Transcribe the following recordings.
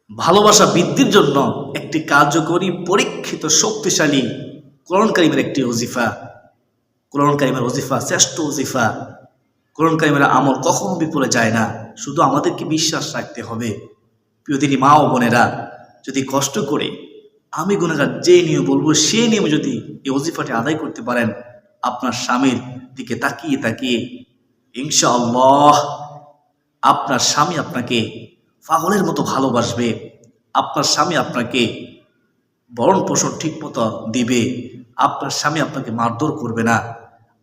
ভালোবাসা বৃদ্ধির জন্য একটি কার্যকরী পরীক্ষিত শক্তিশালী কোরআন কারীমের একটি ওজিফা। কোরআন কারীমের ওজিফা শ্রেষ্ঠ ওজিফা। কোরআন কারীমের আমল কখনো বিফলে যায় না। শুধু আমাদেরকে বিশ্বাস রাখতে হবে। প্রিয়দিনী মা ও বোনেরা, যদি কষ্ট করে আমি গুনাহগার যে নিয়ম বলবো সে নিয়মে যদি এই ওজিফাটি আদায় করতে পারেন, আপনার স্বামীর দিকে তাকিয়ে তাকিয়ে ইনশাআল্লাহ আপনার স্বামী আপনাকে পাগলের মতো ভালোবাসবে। আপনার স্বামী আপনাকে ভরণ পোষণ ঠিক মতো দিবে। আপনার স্বামী আপনাকে মারধর করবে না।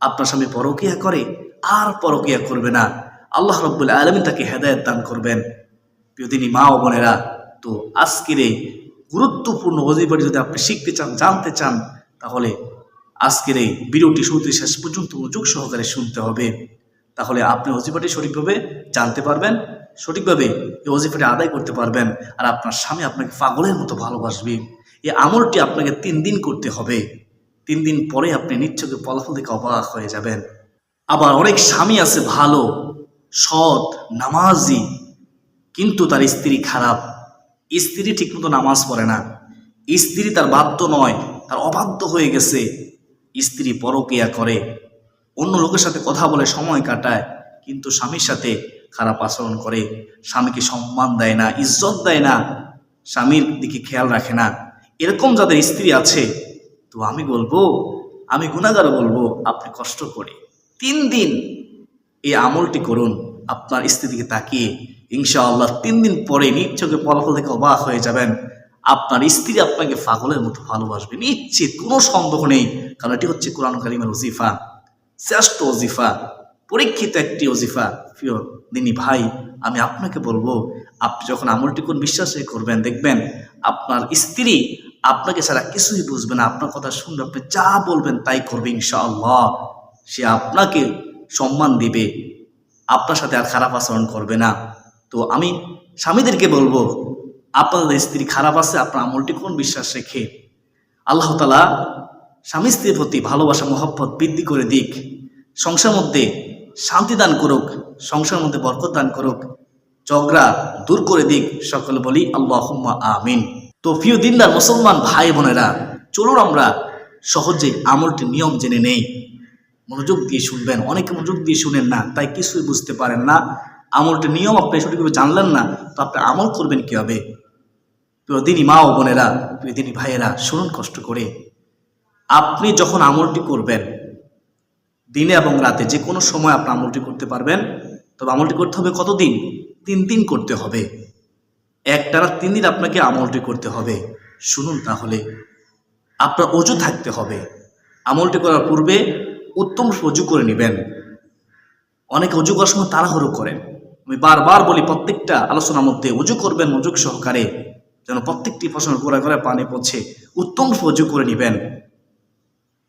আপনার স্বামী পরকীয়া করে আর পরকীয়া করবে না। আল্লাহ রাব্বুল আলামিন তাকে হেদায়েত দান করবেন। প্রিয়দিনী মা ও বোনেরা, তো আজকের এই গুরুত্বপূর্ণ ওজিফাটি যদি আপনি শিখতে চান, জানতে চান, তাহলে আজকের এই ভিডিওটি শুরু থেকে শেষ পর্যন্ত মনোযোগ সহকারে শুনতে হবে। তাহলে আপনি ওজিফাটি সঠিকভাবে জানতে পারবেন, সঠিকভাবে এই ওজিফাটি আদায় করতে পারবেন, আর আপনার স্বামী আপনাকে পাগলের মতো ভালোবাসবে। এই আমলটি আপনাকে 3 দিন করতে হবে। 3 দিন পরে আপনি নিশ্চয়ই ফলাফল দেখে অবাক হয়ে যাবেন। আবার অনেক স্বামী আছে ভালো, সৎ, নামাজি, কিন্তু তার স্ত্রী খারাপ। স্ত্রী ঠিকমতো নামাজ পড়ে না, স্ত্রী তার বাধ্য নয়, তার অবাধ্য হয়ে গেছে। স্ত্রী পরকীয়া করে, অন্য লোকের সাথে কথা বলে সময় কাটায়, কিন্তু স্বামীর সাথে খারাপ আচরণ করে, স্বামীকে সম্মান দেয় না, ইজ্জত দেয় না, স্বামীর দিকে খেয়াল রাখে না। এরকম যাদের স্ত্রী আছে, তো আমি বলবো, আমি গুনাহগার বলবো, আপনি কষ্ট করে 3 দিন এই আমলটি করুন আপনার স্ত্রীর দিকে তাকিয়ে। ইনশাআল্লাহ 3 দিন পরে নিশ্চয়ই ফলাফল দেখে অবাক হয়ে যাবেন। আপনার স্ত্রী আপনাকে পাগলের মতো ভালোবাসবে নিশ্চিত, কোনো সন্দেহ নেই। কারণ এটি হচ্ছে কোরআন কারীমের ওজিফা, শ্রেষ্ঠ ওজিফা, পরীক্ষিত একটি ওজিফা। প্রিয় দিনী ভাই, আমি আপনাকে বলবো, আপনি যখন আমলটি কোন বিশ্বাসে করবেন, দেখবেন আপনার স্ত্রী আপনাকে ছাড়া কিছুই বুঝবে না। আপনার কথা শুনবে, আপনি যা বলবেন তাই করবে। ইনশাআল্লাহ সে আপনাকে সম্মান দিবে, আপনার সাথে আর খারাপ আচরণ করবে না। তো আমি স্বামীদেরকে বলবো, আপনাদের স্ত্রী খারাপ আছে, আপনার আমলটি কোন বিশ্বাস রেখে আল্লাহ তাআলা স্বামী স্ত্রীর প্রতি ভালোবাসা মহব্বত বৃদ্ধি করে দিক, সংসার মধ্যে শান্তি দান করুক, সংসারের মধ্যে বরকত দান করুক, ঝগড়া দূর করে দিক। সকলে বলি আল্লাহুম্মা আমিন। তো প্রিয় দিনদার মুসলমান ভাই বোনেরা, চলুন আমরা সহজে আমলটির নিয়ম জেনে নেই। মনোযোগ দিয়ে শুনবেন। অনেকে মনোযোগ দিয়ে শুনেন না, তাই কিছুই বুঝতে পারেন না। আমলটির নিয়ম আপনি সঠিকভাবে জানলেন না, তো আপনি আমল করবেন কীভাবে? প্রিয় দিনী মা ও বোনেরা, প্রিয় দিনী ভাইয়েরা, শুনুন কষ্ট করে। আপনি যখন আমলটি করবেন, দিনে এবং রাতে যে কোনো সময় আপনি আমলটি করতে পারবেন। তবে আমলটি করতে হবে কতদিন? 3 দিন করতে হবে। একটানা 3 দিন আপনাকে আমলটি করতে হবে। শুনুন তাহলে, আপনার অজু থাকতে হবে। আমলটি করার পূর্বে উত্তম অজু করে নেবেন। অনেকে অজু করার সময় তাড়াহুড়ো করেন। আমি বারবার বলি, প্রত্যেকটা আলোচনার মধ্যে অজু করবেন মনোযোগ সহকারে, যেন প্রত্যেকটি ফসল গোড়া গোড়ায় পানি পড়ছে। উত্তম অজু করে নেবেন।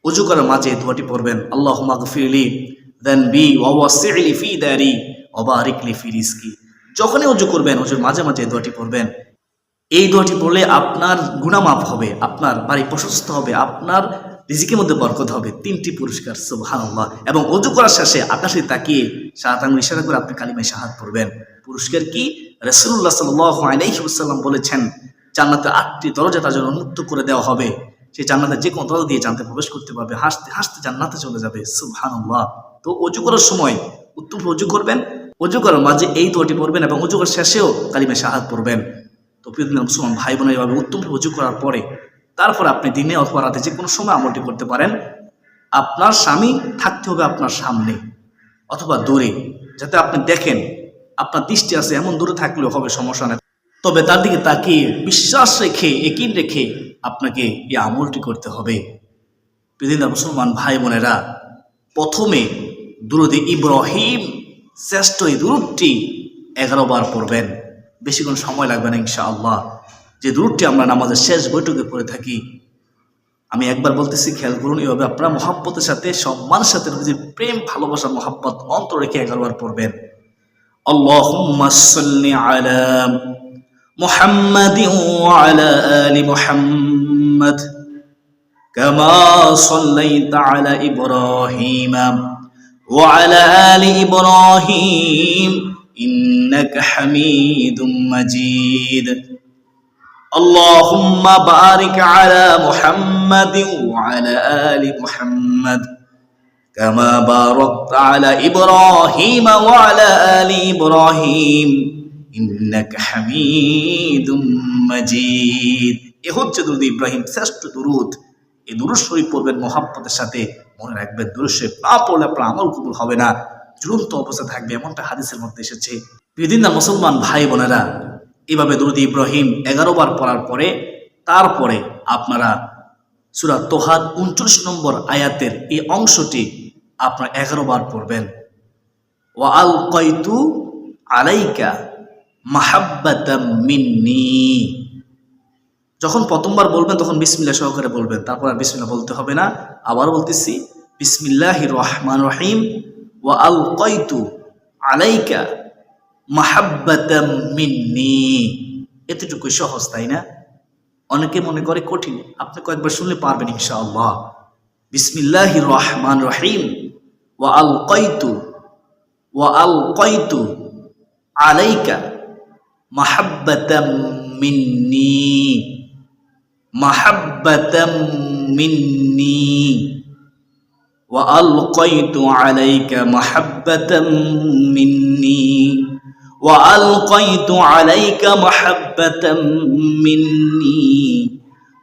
অজু করার মাঝে দোয়াটি পড়বেন, আল্লাহুম্মা গফিরলি যানবি ওয়া ওয়াসি'লি ফি দারি ওয়া বারিক লি ফি রিজকি। যখনই অজু করবেন, অজুর মাঝে মাঝে দোয়াটি পড়বেন। এই দোয়াটি পড়লে আপনার গুনাহ মাফ হবে, আপনার বাড়ি প্রশস্ত হবে, আপনার রিজিকের মধ্যে বরকত হবে। 3টি পুরস্কার, সুবহানাল্লাহ। এবং অজু করার শেষে আকাশে তাকিয়ে 7 আঙ্গুল ইশারা করে আপনি কালিমায়ে শাহাদাত পড়বেন। পুরস্কার কি? রাসূলুল্লাহ সাল্লাল্লাহু আলাইহি ওয়াসাল্লাম বলেছেন, জান্নাতের 8টি দরজা তার জন্য উন্মুক্ত করে দেওয়া হবে। সে জান্নাতের যে কোনো দরজা দিয়ে জান্নাতে প্রবেশ করতে পারবে, হাসতে হাসতে জান্নাতে চলে যাবে। সুবহানাল্লাহ। তো অজু করার সময় উত্তম অজু করবেন, অজু করার মাঝে এই দোয়াটি পড়বেন এবং অজু করার শেষেও কালিমায়ে শাহাদাত পড়বেন। তো প্রিয় মুসলমান ভাই বোন, এইভাবে উত্তম অজু করার পরে তারপর আপনি দিনে অথবা রাতে যে কোনো সময় আমলটি করতে পারেন। আপনার স্বামী থাকতে হবে আপনার সামনে অথবা দূরে, যাতে আপনি দেখেন, আপনার দৃষ্টি আছে, এমন দূরে থাকলেও হবে, সমস্যা নেই। তবে তার দিকে তাকিয়ে বিশ্বাস রেখে, ইয়াকিন রেখে আপনাকে এই আমলটি করতে হবে। প্রিয় মুসলমান ভাই বোনেরা, প্রথমে দুরূদে ইব্রাহিম, শ্রেষ্ঠ এই দুরূদটি 11 বার পড়বেন। বেশিক্ষণ সময় লাগবে না ইনশাআল্লাহ। যে দুরূদটি আমরা নামাজের শেষ বৈঠকে পড়ে থাকি, আমি একবার বলতেছি, খেয়াল করুন। এভাবে আপনারা মহব্বতের সাথে, সম্মানের সাথে, প্রেম ভালোবাসা মহব্বত অন্তর রেখে 11 বার পড়বেন। আল্লাহুম্মা সাল্লি আলা মুহাম্মাদিন ওয়া আলা আলি মুহাম্মাদ কামা সাল্লাইতা আলা ইব্রাহিম ওয়া আলা আলি ইব্রাহিম ইন্নাকা হামিদুম মাজিদ। আল্লাহুম্মা বারিক আলা মুহাম্মাদিন ওয়া আলা আলি মুহাম্মাদ কামা বারাকতা আলা ইব্রাহিম ওয়া আলা আলি ইব্রাহিম ইন্নাকা হামিদুম মাজিদ। এ হচ্ছে দুরূদ ইব্রাহিম, শ্রেষ্ঠ দুরূদ। এই দুরূদ শরীফ পড়বেন মুহাব্বতের সাথে। মনে রাখবেন দুরূদ শরীফ না পড়লে আপনার আমল কবুল হবে না, ঝুলন্ত অবস্থা থাকবে, এমনটা হাদিসের মধ্যে এসেছে। প্রিয়দিনদার মুসলমান ভাই বোনেরা, এভাবে দুরূদ ইব্রাহিম 11 বার পড়ার পরে তারপরে আপনারা সূরা তোহার 39 নম্বর আয়াতের এই অংশটি আপনারা 11 বার পড়বেন। ওয়া আলকাইতু আলাইকা মাহাব্বাতাম মিন্নি। যখন প্রথমবার বলবেন তখন বিসমিল্লাহ সহকারে বলবেন, তারপর আর বিসমিল্লাহ বলতে হবে না। আবার বলতেছি, বিসমিল্লাহির রহমানির রহিম, ওয়া আলকাইতু আলাইকা মাহাব্বাতাম মিন্নি। এতটুকুই সহজ, তাই না? অনেকে মনে করে কঠিন, আপনি কয়েকবার শুনলে পারবেন ইনশাআল্লাহ। বিসমিল্লাহির রহমানির রহিম, ওয়া আলকাইতু আলাইকা মাহাব্বাতাম মিন্নি, মাহাব্বাতাম মিন্নি, ওয়া আলকাইতু আলাইকা মাহাব্বাতাম মিন্নি, ওয়া আলকাইতু আলাইকা মাহাব্বাতাম মিন্নি,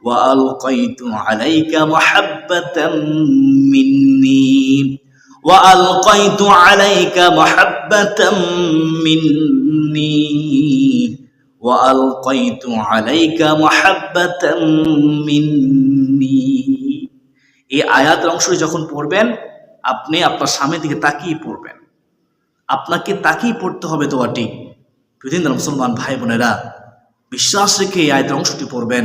ওয়া আলকাইতু আলাইকা মাহাব্বাতাম মিন্নি, ওয়া আলকাইতু আলাইকা মাহাব্বাতাম মিন্নি, ওয়া আলকাইতু আলাইকা মাহাব্বাতাম মিন্নি। এই আয়াতের অংশটি যখন পড়বেন আপনি আপনার সামনের দিকে তাকিয়ে পড়বেন, আপনাকে তাকিয়ে পড়তে হবে দোয়াটি। প্রিয়দিনদার মুসলমান ভাই বোনেরা, বিশ্বাস রেখে এই আয়াতের অংশটি পড়বেন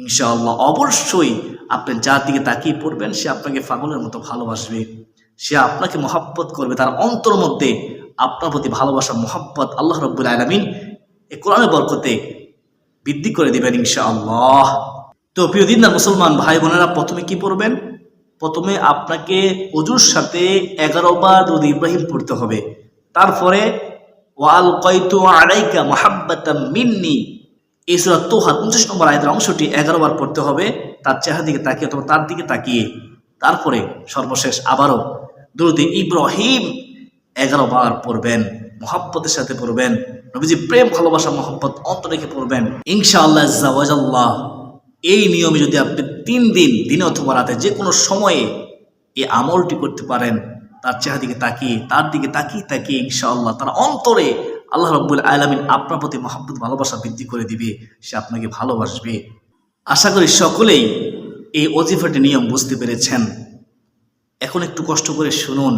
ইনশাআল্লাহ। অবশ্যই আপনি যার দিকে তাকিয়ে পড়বেন সে আপনাকে পাগলের মতো ভালোবাসবে, সে আপনাকে মহাব্বত করবে, তার অন্তর মধ্যে আপনার প্রতি ভালোবাসা মহাব্বত আল্লাহ রাব্বুল আলামিন এই কোরআনের বরকতে বৃদ্ধি করে দিবেন ইনশাআল্লাহ। তো প্রিয় দিনদার মুসলমান ভাই বোনেরা, প্রথমে কি পড়বেন? প্রথমে আপনাকে ওযুর সাথে 11 বার দুরূদ ইব্রাহিম পড়তে হবে। তারপরে ওয়া আলকাইতু আলাইকা মাহাব্বাতাম মিন্নি, এই সূরা তোহা 29 নম্বর আয়াতের অংশটি 11 বার পড়তে হবে, তার চেহারা দিকে তাকিয়ে অথবা তার দিকে তাকিয়ে। তারপরে সর্বশেষ আবারও দুরূদ ইব্রাহিম 11 বার পড়বেন, মুহাব্বতের সাথে পড়বেন, নবীজি প্রেম ভালোবাসা মহব্বত অন্তর রেখে পড়বেন ইনশাআল্লাহ আজ্জা ওয়া জাল্লাহ। এই নিয়মে যদি আপনি 3 দিন দিনে অথবা রাতে যে কোনো সময়ে এই আমলটি করতে পারেন, তার চেহারা দিকে তাকিয়ে তার দিকে তাকিয়ে ইনশাআল্লাহ তার অন্তরে আল্লাহ রাব্বুল আলামিন আপনার প্রতি মহব্বত ভালোবাসা বৃদ্ধি করে দিবে, সে আপনাকে ভালোবাসবে। আশা করি সকলেই এই ওজিফাটি নিয়ম বুঝতে পেরেছেন। এখন একটু কষ্ট করে শুনুন।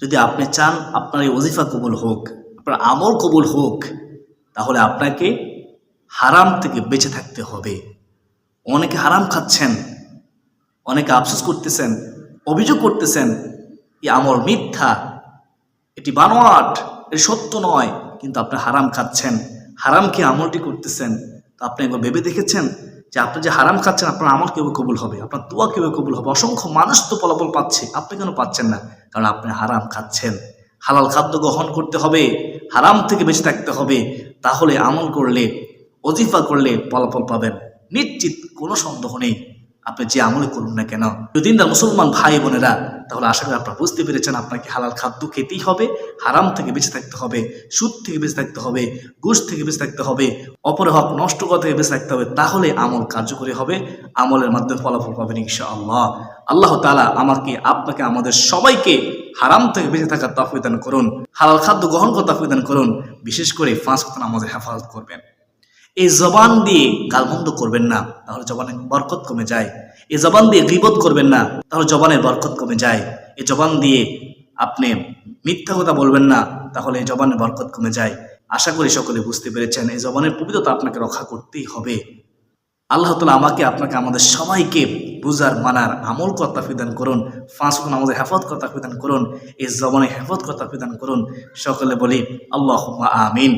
যদি আপনি চান আপনার এই ওজিফা কবুল হোক, আপনার আমল কবুল হোক, তাহলে আপনাকে হারাম থেকে বেঁচে থাকতে হবে। অনেকে হারাম খাচ্ছেন, অনেকে আফসোস করতেছেন, অভিযোগ করতেছেন এই আমল মিথ্যা, এটি বানোয়াট, এটি সত্য নয়, কিন্তু আপনি হারাম খাচ্ছেন, হারাম খেয়ে আমলটি করতেছেন। তো আপনি একবার ভেবে দেখেছেন যে আপনি যে হারাম খাচ্ছেন আপনার আমল কীভাবে কবুল হবে, আপনার দোয়া কীভাবে কবুল হবে? অসংখ্য মানুষ তো ফলাফল পাচ্ছে, আপনি কেন পাচ্ছেন না? কারণ আপনি হারাম খাচ্ছেন। হালাল খাদ্য গ্রহণ করতে হবে, হারাম থেকে বেঁচে থাকতে হবে, তাহলে আমল করলে, ওজিফা করলে ফলাফল পাবেন নিশ্চিত, কোনো সন্দেহ নেই। আপনি যে আমলে করুন না কেন, দিনদার মুসলমান ভাই বোনেরা, তাহলে আশা করি আপনারা বুঝতে পেরেছেন আপনাকে হালাল খাদ্য খেতেই হবে, হারাম থেকে বেঁচে থাকতে হবে, সুদ থেকে বেঁচে থাকতে হবে, ঘুষ থেকে বেঁচে থাকতে হবে, অপরের হক নষ্ট করা থেকে বেঁচে থাকতে হবে, তাহলে আমল কার্যকরী হবে, আমলের মাধ্যমে ফলাফল পাবেন ইনশাআল্লাহ। আল্লাহ তাআলা আমাকে আপনাকে আমাদের সবাইকে হারাম থেকে বেঁচে থাকার তৌফিক দান করুন, হালাল খাদ্য গ্রহণ করার তৌফিক দান করুন, বিশেষ করে 5 ওয়াক্ত নামাজের হেফাজত করবেন। এই জবান দিয়ে গালমন্দ করবেন না, তাহলে জবানের বরকত কমে যায়। এই জবান দিয়ে গীবত করবেন না, তাহলে জবানের বরকত কমে যায়। এই জবান দিয়ে আপনি মিথ্যা কথা বলবেন না, তাহলে এই জবানের বরকত কমে যায়। আশা করি সকলে বুঝতে পেরেছেন এই জবানের পবিত্রতা আপনাকে রক্ষা করতেই হবে। আল্লাহ তাআলা আমাকে আপনাকে আমাদের সবাইকে বুঝার মানার আমল করার তৌফিক দান করুন, 5 ওয়াক্ত নামাজের হেফাজত করার তৌফিক দান করুন, এই জবানের হেফাজত করার তৌফিক দান করুন। সকলে বলি আল্লাহুম্মা আমিন।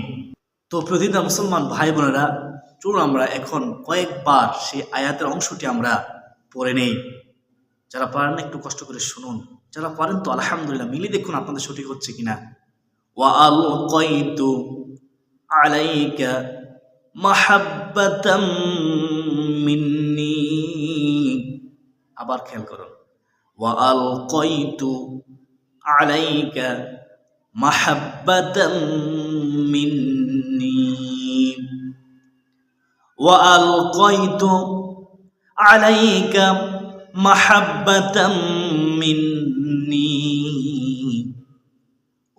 তো প্রতিদিন মুসলমান ভাই বোনেরা, চলুন আমরা এখন কয়েকবার সেই আয়াতের অংশটি আমরা পড়ে নেই। যারা পারেন না একটু কষ্ট করে শুনুন, যারা পারেন তো আলহামদুলিল্লাহ মিলিয়ে দেখুন আপনাদের সঠিক হচ্ছে কিনা। ওয়া আলকাইতু আলাইকা মাহাব্বাতাম মিন্নি। আবার খেয়াল করুন, ওয়া আলকাইতু আলাইকা মাহাব্বাতাম মিন্নি, ওয়া আলকাইতু আলাইকা মাহাব্বাতাম মিন্নি,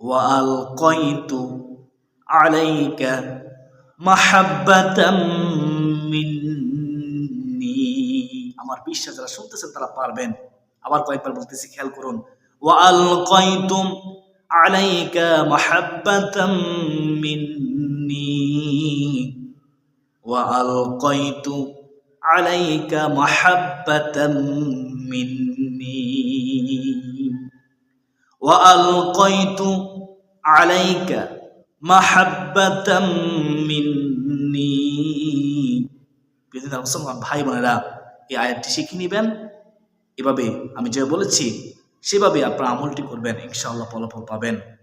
ওয়া আলকাইতু আলাইকা মাহাব্বাতাম মিন্নি। আমার বিশ্বাস যারা শুনতেছেন তারা পারবেন। আবার কয়েকবার বলতেছি, খেয়াল করুন, ওয়া আলকাইতু আলাইকা মাহাব্বাতাম মিন্নি, ওয়া আলকাইতু আলাইকা মাহাব্বাতাম মিন্নি, ওয়া আলকাইতু আলাইকা মাহাব্বাতাম মিন্নি। প্রিয় মুসলমান ভাই বোনেরা, এই আয়াতটি শিখে নেবেন। এভাবে আমি যে বলেছি সেভাবে আপনারা আমলটি করবেন, ইনশাআল্লাহ ফলাফল পাবেন।